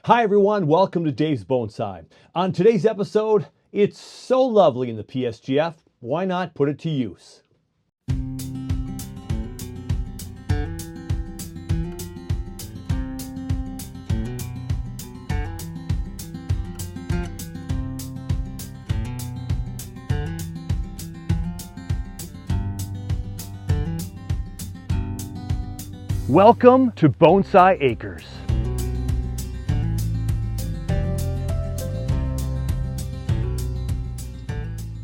Hi everyone, welcome to Dave's Bonsai. On today's episode, it's so lovely in the PSGF, why not put it to use? Welcome to Bonsai Acres.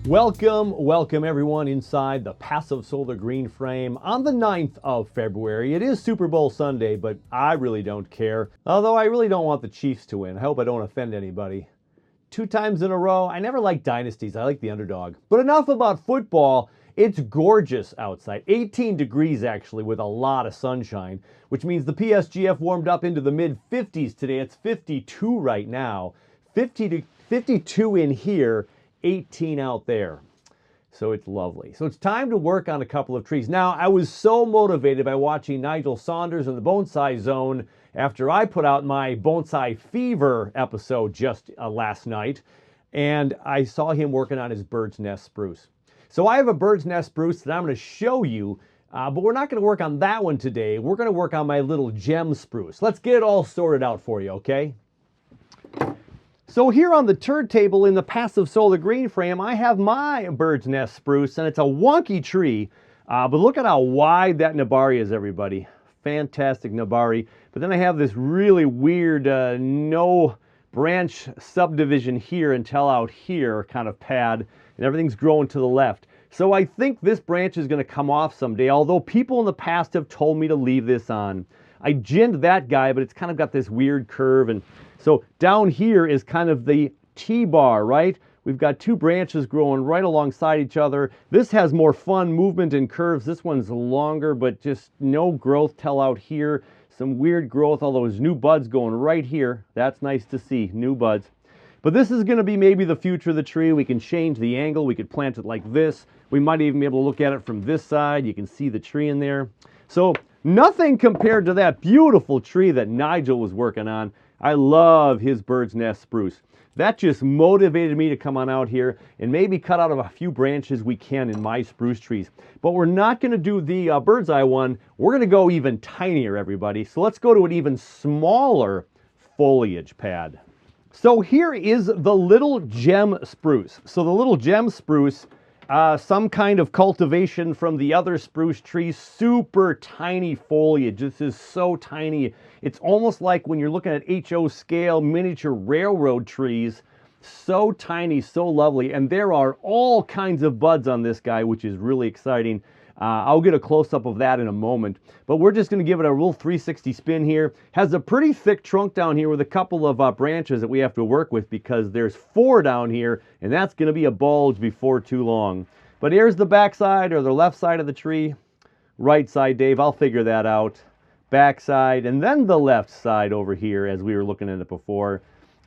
Welcome everyone inside the passive solar green frame on the 9th of February. It is Super Bowl Sunday, but I really don't care. Although I really don't want the Chiefs to win. I hope I don't offend anybody. 2 times in a row, I never like dynasties, I like the underdog. But enough about football. It's gorgeous outside, 18 degrees actually with a lot of sunshine, which means the PSGF warmed up into the mid-50s today. It's 52 right now, 52 in here, 18 out there. So it's lovely. So it's time to work on a couple of trees. Now, I was so motivated by watching Nigel Saunders in the Bonsai Zone after I put out my Bonsai Fever episode just last night, and I saw him working on his bird's nest spruce. So I have a bird's nest spruce that I'm going to show you, but we're not going to work on that one today. We're going to work on my Little Gem Spruce. Let's get it all sorted out for you, okay? So here on the turntable in the passive solar green frame, I have my bird's nest spruce, and it's a wonky tree, but look at how wide that nabari is, everybody. Fantastic nabari. But then I have this really weird no branch subdivision here until out here kind of pad, and everything's growing to the left. So I think this branch is going to come off someday, although people in the past have told me to leave this on. I ginned that guy, but it's kind of got this weird curve, and so down here is kind of the T-bar, right? We've got 2 branches growing right alongside each other. This has more fun movement and curves. This one's longer, but just no growth till out here. Some weird growth, although there's new buds going right here. That's nice to see, new buds. But this is going to be maybe the future of the tree. We can change the angle. We could plant it like this. We might even be able to look at it from this side. You can see the tree in there. So nothing compared to that beautiful tree that Nigel was working on. I love his bird's nest spruce. That just motivated me to come on out here and maybe cut out of a few branches we can in my spruce trees. But we're not going to do the bird's eye one. We're going to go even tinier, everybody. So let's go to an even smaller foliage pad. So here is the Little Gem Spruce. So the Little Gem Spruce, some kind of cultivation from the other spruce trees, super tiny foliage. This is so tiny. It's almost like when you're looking at HO scale miniature railroad trees. So tiny, so lovely. And there are all kinds of buds on this guy, which is really exciting. I'll get a close-up of that in a moment. But we're just going to give it a real 360 spin here. Has a pretty thick trunk down here with a couple of branches that we have to work with because there's 4 down here, and that's going to be a bulge before too long. But here's the back side or the left side of the tree. Right side, Dave, I'll figure that out. Back side, and then the left side over here as we were looking at it before.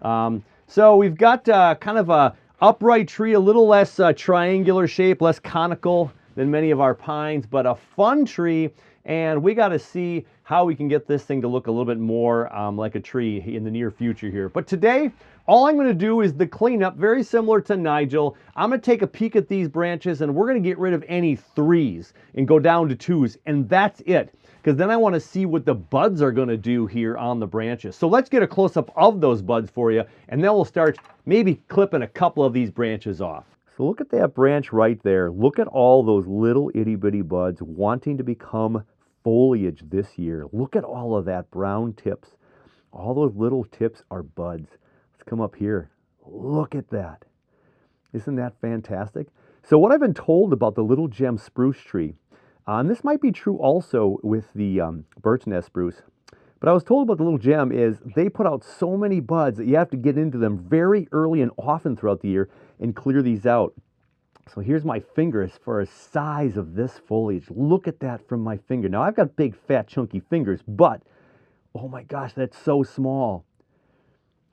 So we've got kind of a upright tree, a little less triangular shape, less conical than many of our pines, but a fun tree, and we got to see how we can get this thing to look a little bit more like a tree in the near future here. But today, all I'm going to do is the cleanup, very similar to Nigel. I'm going to take a peek at these branches, and we're going to get rid of any 3s and go down to 2s, and that's it. Because then I want to see what the buds are going to do here on the branches. So let's get a close-up of those buds for you, and then we'll start maybe clipping a couple of these branches off. So look at that branch right there. Look at all those little itty-bitty buds wanting to become foliage this year. Look at all of that brown tips. All those little tips are buds. Let's come up here. Look at that. Isn't that fantastic? So what I've been told about the Little Gem Spruce tree, and this might be true also with the bird's nest spruce, but I was told about the Little Gem is they put out so many buds that you have to get into them very early and often throughout the year and clear these out. So here's my finger as far as size of this foliage. Look at that from my finger. Now I've got big, fat, chunky fingers, but oh my gosh, that's so small.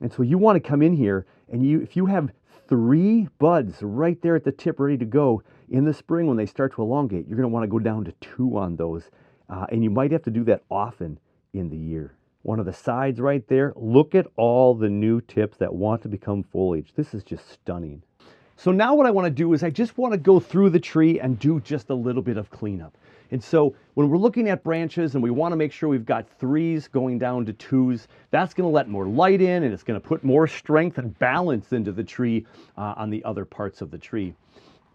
And so you want to come in here and if you have 3 buds right there at the tip ready to go in the spring when they start to elongate, you're going to want to go down to 2 on those. And you might have to do that often in the year. one of the sides right there. Look at all the new tips that want to become foliage. This is just stunning. So now what I want to do is I just want to go through the tree and do just a little bit of cleanup. And so when we're looking at branches and we want to make sure we've got 3s going down to 2s, that's going to let more light in, and it's going to put more strength and balance into the tree on the other parts of the tree.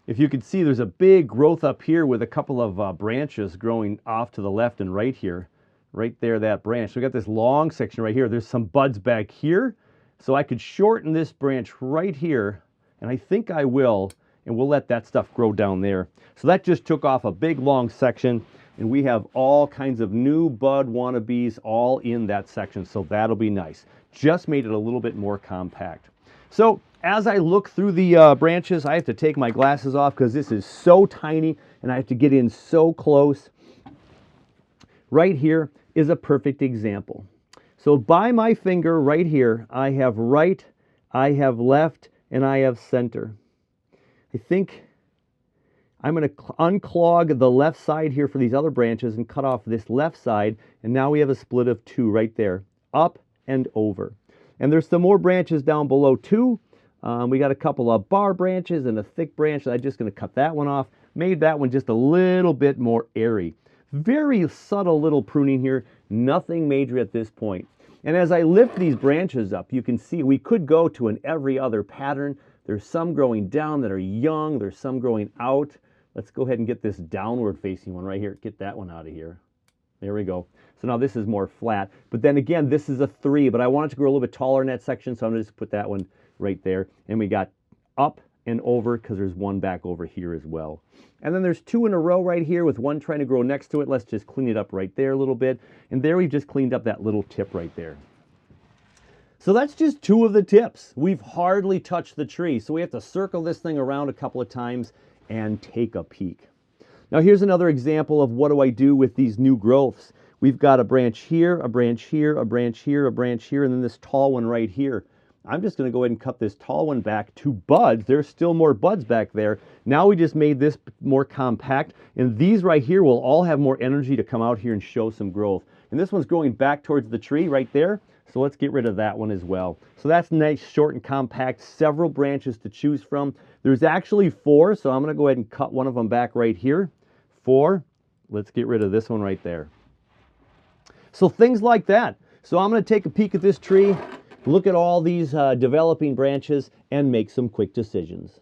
If you can see, there's a big growth up here with a couple of branches growing off to the left and right here. Right there, that branch. So we got this long section right here. There's some buds back here. So I could shorten this branch right here, and I think I will, and we'll let that stuff grow down there. So that just took off a big long section, and we have all kinds of new bud wannabes all in that section, so that'll be nice. Just made it a little bit more compact. So as I look through the branches, I have to take my glasses off because this is so tiny, and I have to get in so close. Right here is a perfect example. So by my finger right here, I have right, I have left, and I have center. I think I'm going to unclog the left side here for these other branches and cut off this left side, and now we have a split of 2 right there, up and over. And there's some more branches down below too. We got a couple of bar branches and a thick branch. I'm just going to cut that one off. Made that one just a little bit more airy. Very subtle little pruning here, nothing major at this point. And as I lift these branches up, you can see we could go to an every other pattern. There's some growing down that are young, there's some growing out. Let's go ahead and get this downward facing one right here. Get that one out of here. There we go. So now this is more flat. But then again, this is a 3, but I want it to grow a little bit taller in that section, so I'm going to just put that one right there. And we got up and over because there's one back over here as well. And then there's 2 in a row right here with one trying to grow next to it. Let's just clean it up right there a little bit. And there we've just cleaned up that little tip right there. So that's just 2 of the tips. We've hardly touched the tree. So we have to circle this thing around a couple of times and take a peek. Now here's another example of what do I do with these new growths. We've got a branch here, a branch here, a branch here, a branch here, and then this tall one right here. I'm just going to go ahead and cut this tall one back to buds. There's still more buds back there. Now we just made this more compact, and these right here will all have more energy to come out here and show some growth. And this one's growing back towards the tree right there, so let's get rid of that one as well. So that's nice, short and compact, several branches to choose from. There's actually 4, so I'm going to go ahead and cut one of them back right here. 4. Let's get rid of this one right there. So things like that. So I'm going to take a peek at this tree, look at all these developing branches, and make some quick decisions.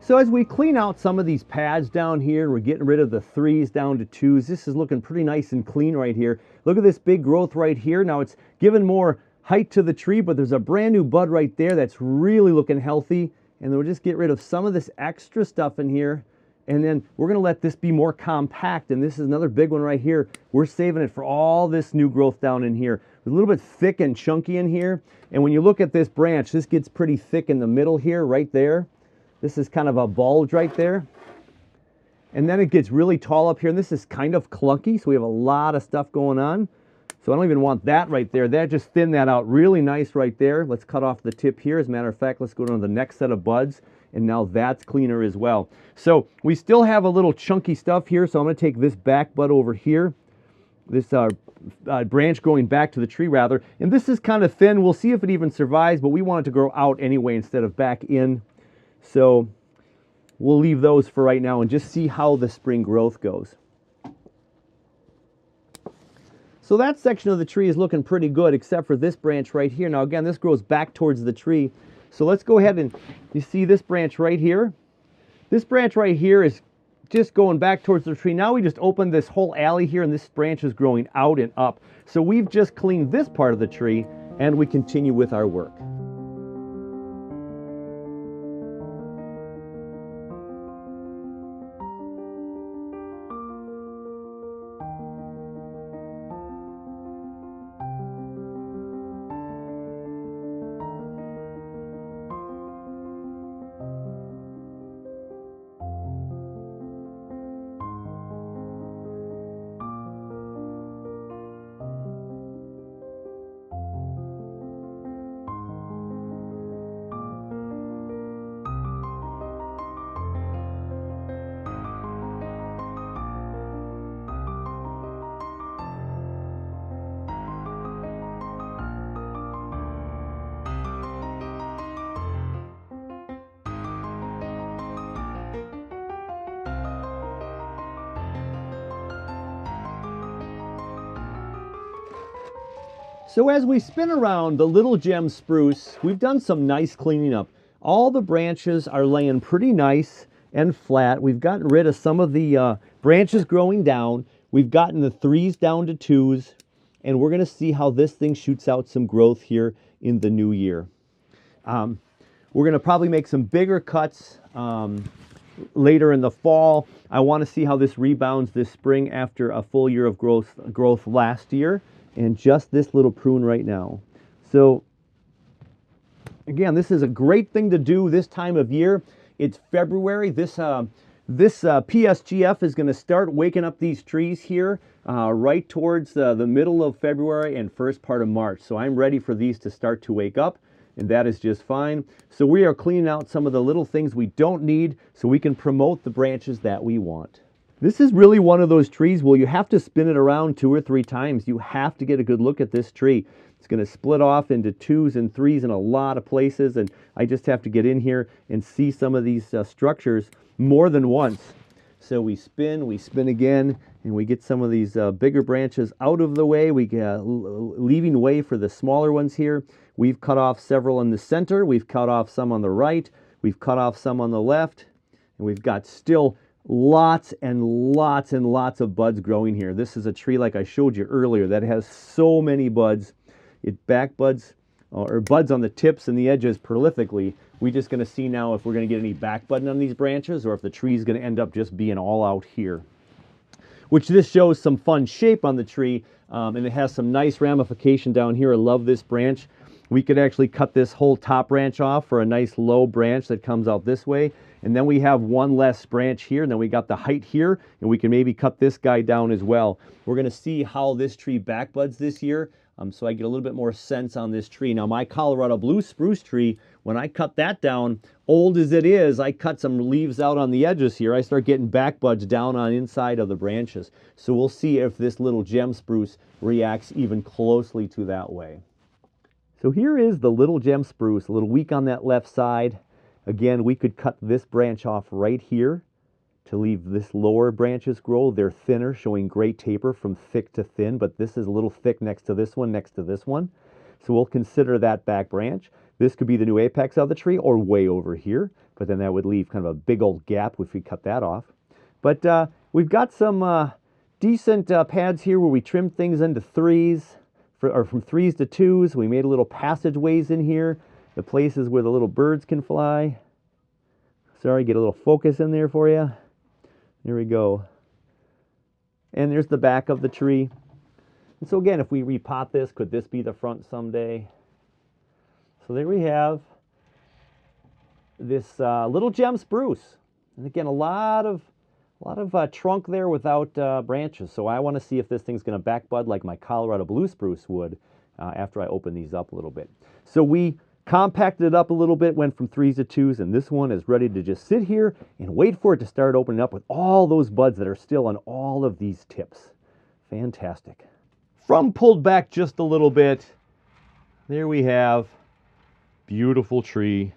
So as we clean out some of these pads down here, we're getting rid of the 3s down to 2s. This is looking pretty nice and clean right here. Look at this big growth right here. Now it's given more height to the tree, but there's a brand new bud right there that's really looking healthy. And then we'll just get rid of some of this extra stuff in here. And then we're going to let this be more compact. And this is another big one right here. We're saving it for all this new growth down in here. It's a little bit thick and chunky in here. And when you look at this branch, this gets pretty thick in the middle here, right there. This is kind of a bulge right there. And then it gets really tall up here. And this is kind of clunky, so we have a lot of stuff going on. So I don't even want that right there. That just thin that out really nice right there. Let's cut off the tip here. As a matter of fact, let's go down to the next set of buds. And now that's cleaner as well. So we still have a little chunky stuff here. So I'm going to take this back bud over here. This branch growing back to the tree rather. And this is kind of thin. We'll see if it even survives, but we want it to grow out anyway instead of back in. So we'll leave those for right now and just see how the spring growth goes. So that section of the tree is looking pretty good except for this branch right here. Now again, this grows back towards the tree. So let's go ahead and you see this branch right here. This branch right here is just going back towards the tree. Now we just opened this whole alley here and this branch is growing out and up. So we've just cleaned this part of the tree and we continue with our work. So as we spin around the Little Gem Spruce, we've done some nice cleaning up. All the branches are laying pretty nice and flat. We've gotten rid of some of the branches growing down. We've gotten the 3s down to 2s, and we're going to see how this thing shoots out some growth here in the new year. We're going to probably make some bigger cuts later in the fall. I want to see how this rebounds this spring after a full year of growth last year, and just this little prune right now. So again, this is a great thing to do this time of year. It's February. This PSGF is going to start waking up these trees here right towards the middle of February and first part of March. So I'm ready for these to start to wake up, and that is just fine. So we are cleaning out some of the little things we don't need so we can promote the branches that we want. This is really one of those trees where you have to spin it around 2 or 3 times. You have to get a good look at this tree. It's going to split off into 2s and 3s in a lot of places, and I just have to get in here and see some of these structures more than once. So we spin again, and we get some of these bigger branches out of the way. We leaving way for the smaller ones here. We've cut off several in the center. We've cut off some on the right. We've cut off some on the left, and we've got still lots and lots and lots of buds growing here. This is a tree, like I showed you earlier, that has so many buds. It back buds or buds on the tips and the edges prolifically. We're just going to see now if we're going to get any back budding on these branches, or if the tree is going to end up just being all out here. Which this shows some fun shape on the tree, and it has some nice ramification down here. I love this branch. We could actually cut this whole top branch off for a nice low branch that comes out this way. And then we have one less branch here, and then we got the height here, and we can maybe cut this guy down as well. We're going to see how this tree back buds this year, so I get a little bit more sense on this tree. Now my Colorado blue spruce tree, when I cut that down, old as it is, I cut some leaves out on the edges here. I start getting back buds down on inside of the branches. So we'll see if this Little Gem Spruce reacts even closely to that way. So here is the Little Gem Spruce, a little weak on that left side. Again, we could cut this branch off right here to leave this lower branches grow. They're thinner, showing great taper from thick to thin, but this is a little thick next to this one, next to this one. So we'll consider that back branch. This could be the new apex of the tree or way over here, but then that would leave kind of a big old gap if we cut that off. But we've got some decent pads here where we trimmed things into 3s, or from 3s to 2s. We made a little passageways in here, the places where the little birds can fly. Sorry, get a little focus in there for you. There we go. And there's the back of the tree. And so again, if we repot this, could this be the front someday? So there we have this Little Gem Spruce. And again, a lot of trunk there without branches. So I want to see if this thing's going to back bud like my Colorado blue spruce would after I open these up a little bit. So we compacted it up a little bit, went from 3s to 2s, and this one is ready to just sit here and wait for it to start opening up with all those buds that are still on all of these tips. Fantastic. From pulled back just a little bit, there we have beautiful tree.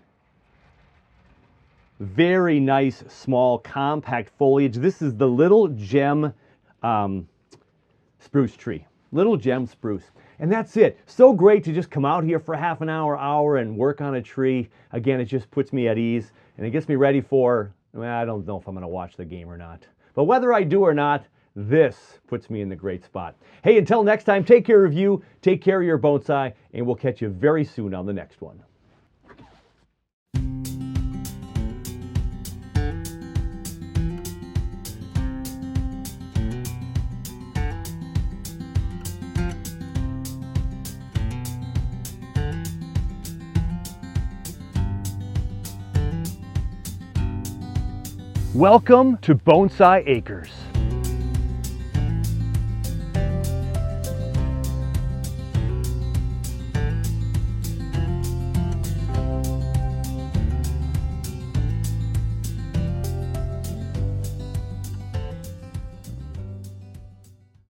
Very nice, small, compact foliage. This is the Little Gem Spruce tree. Little Gem Spruce. And that's it. So great to just come out here for half an hour, and work on a tree. Again, it just puts me at ease, and it gets me ready for, I don't know if I'm going to watch the game or not. But whether I do or not, this puts me in the great spot. Hey, until next time, take care of you, take care of your bonsai, and we'll catch you very soon on the next one. Welcome to Bonsai Acres.